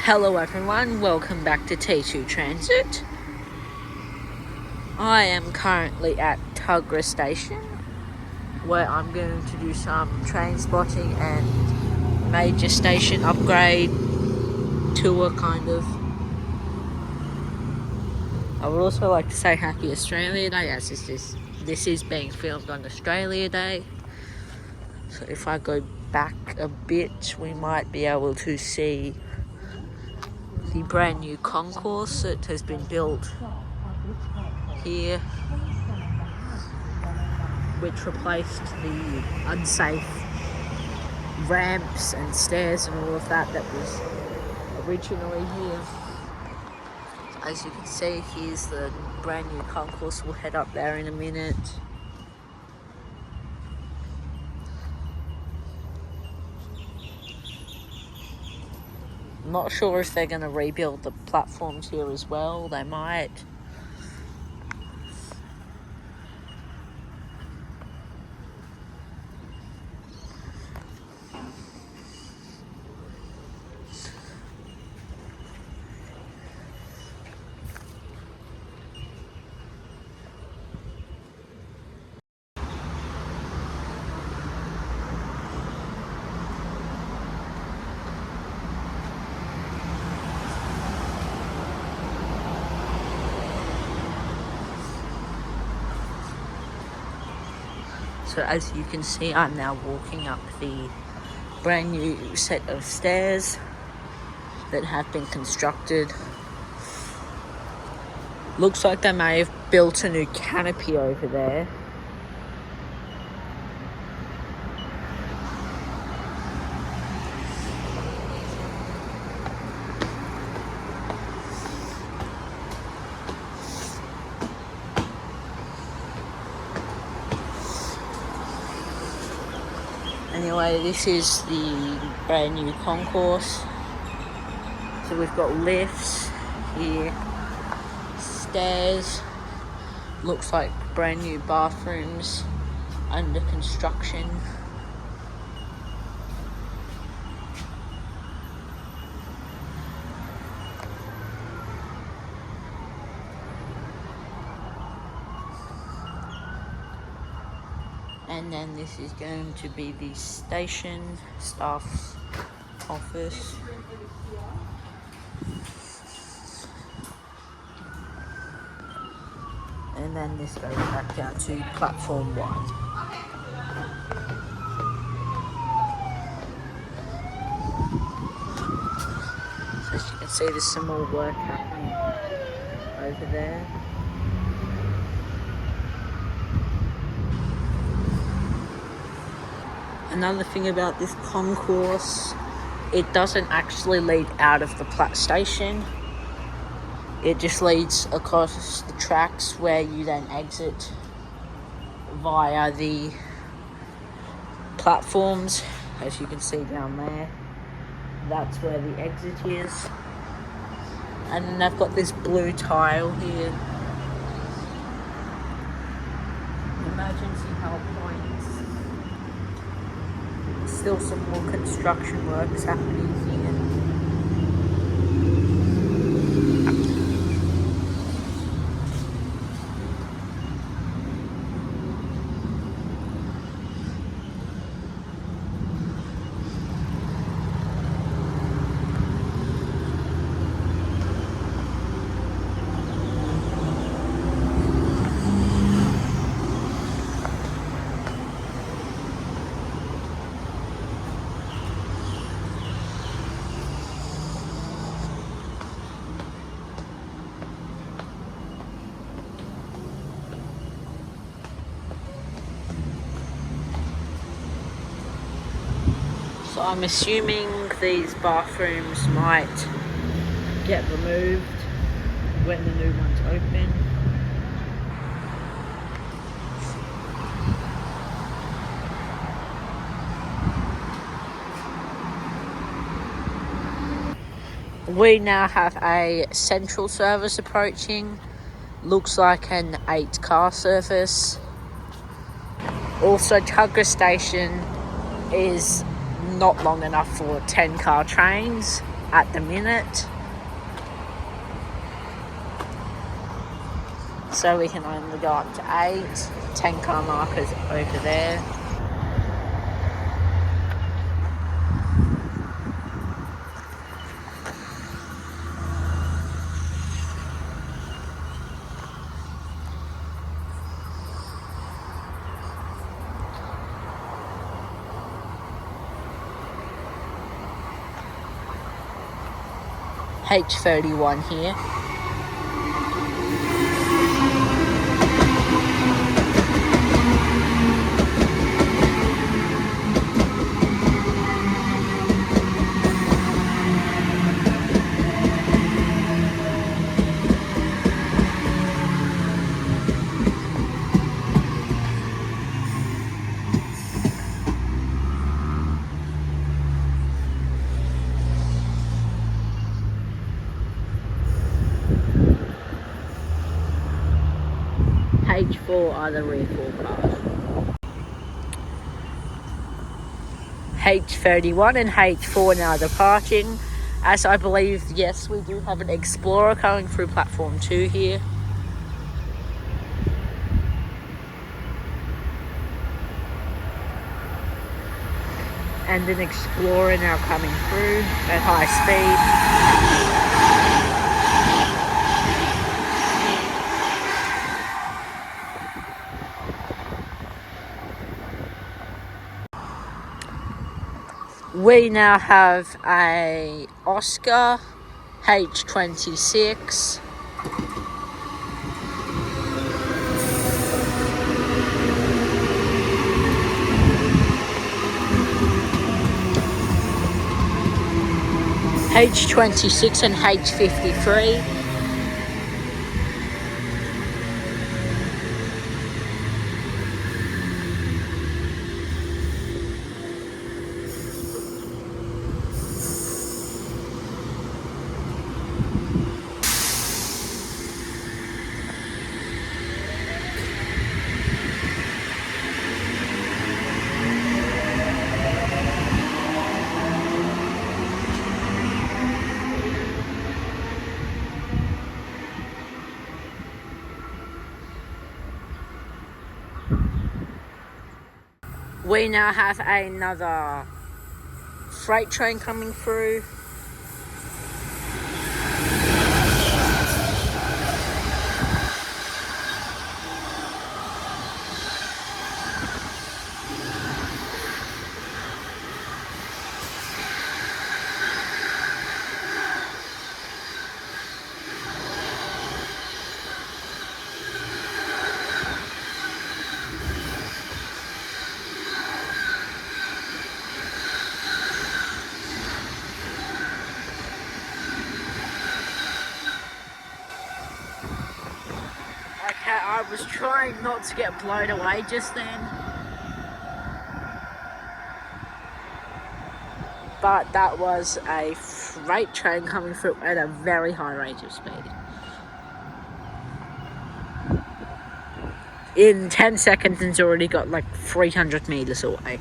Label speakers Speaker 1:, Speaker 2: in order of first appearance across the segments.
Speaker 1: Hello everyone, welcome back to T2 Transit. I am currently at Tuggerah station where I'm going to do some train spotting and major station upgrade tour kind of. I would also like to say Happy Australia Day as this is being filmed on Australia Day. So if I go back a bit, we might be able to see the brand new concourse that has been built here, which replaced the unsafe ramps and stairs and all of that was originally here. As you can see, here's the brand new concourse. We'll head up there in a minute. I'm not sure if they're going to rebuild the platforms here as well. They might. So as you can see, I'm now walking up the brand new set of stairs that have been constructed. Looks like they may have built a new canopy over there. Anyway, this is the brand new concourse. So we've got lifts here, stairs, looks like brand new bathrooms under construction. And then this is going to be the station staff's office. And then this goes back down to platform 1. So as you can see, there's some more work happening over there. Another thing about this concourse, it doesn't actually lead out of the station. It just leads across the tracks where you then exit via the platforms. As you can see down there, that's where the exit is. And then they've got this blue tile here. Emergency help points. Still some more construction works happening here. So I'm assuming these bathrooms might get removed when the new ones open. We now have a central service approaching. Looks like an 8-car service. Also, Tuggerah station is not long enough for 10-car trains. at the minute. So we can only go up to 8. 10 car markers over there. H31 here. H4 are the rear 4 cars. H31 and H4 now departing. As I believe, yes, we do have an Explorer coming through platform 2 here. And an Explorer now coming through at high speed. We now have a Oscar H26. H26 and H53. We now have another freight train coming through. Okay, I was trying not to get blown away just then. But that was a freight train coming through at a very high rate of speed. In 10 seconds, it's already got like 300 meters away.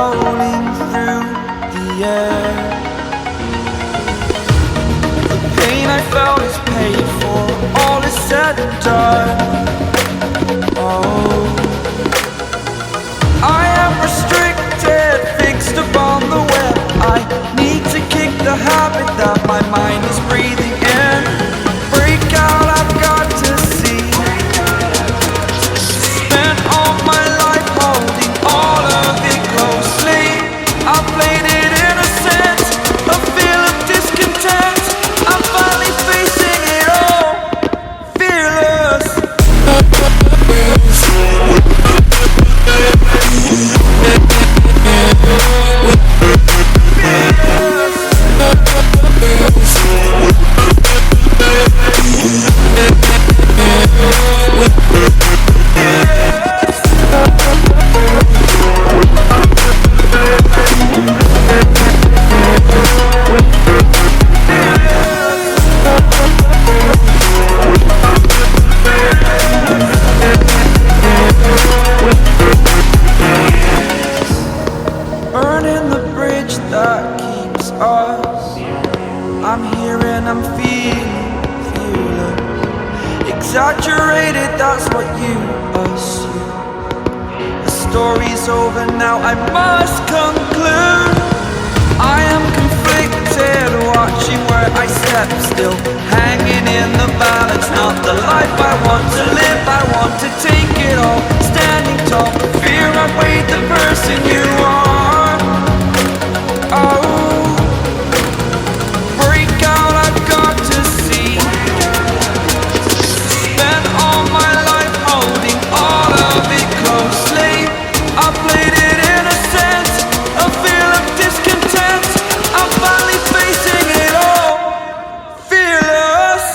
Speaker 2: rolling through the air. The pain I felt is paid for, all is said and done. Oh, I am restricted, fixed upon the web. I need to kick the habit that my mind is breathing in. Break out, I've got to see. Spent all my life holding all of it closely. I played it innocent, a feel of discontent. I'm finally facing it all, fearless. Burning the bridge that keeps us. I'm here and I'm feeling fearless. Exaggerated, that's what you assume. The story's over now, I must conclude. I am conflicted, watching where I step still, hanging in the balance. Not the life I want to live, I want to take it all. Standing tall, fear outweighed the person you are. Oh, break out, I've got to see. Spent all my life holding all of it closely. I played it innocent, a feel of discontent. I'm finally facing it all, fearless.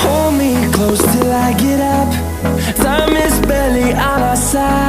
Speaker 2: Hold me close till I get up. Time is barely on our side.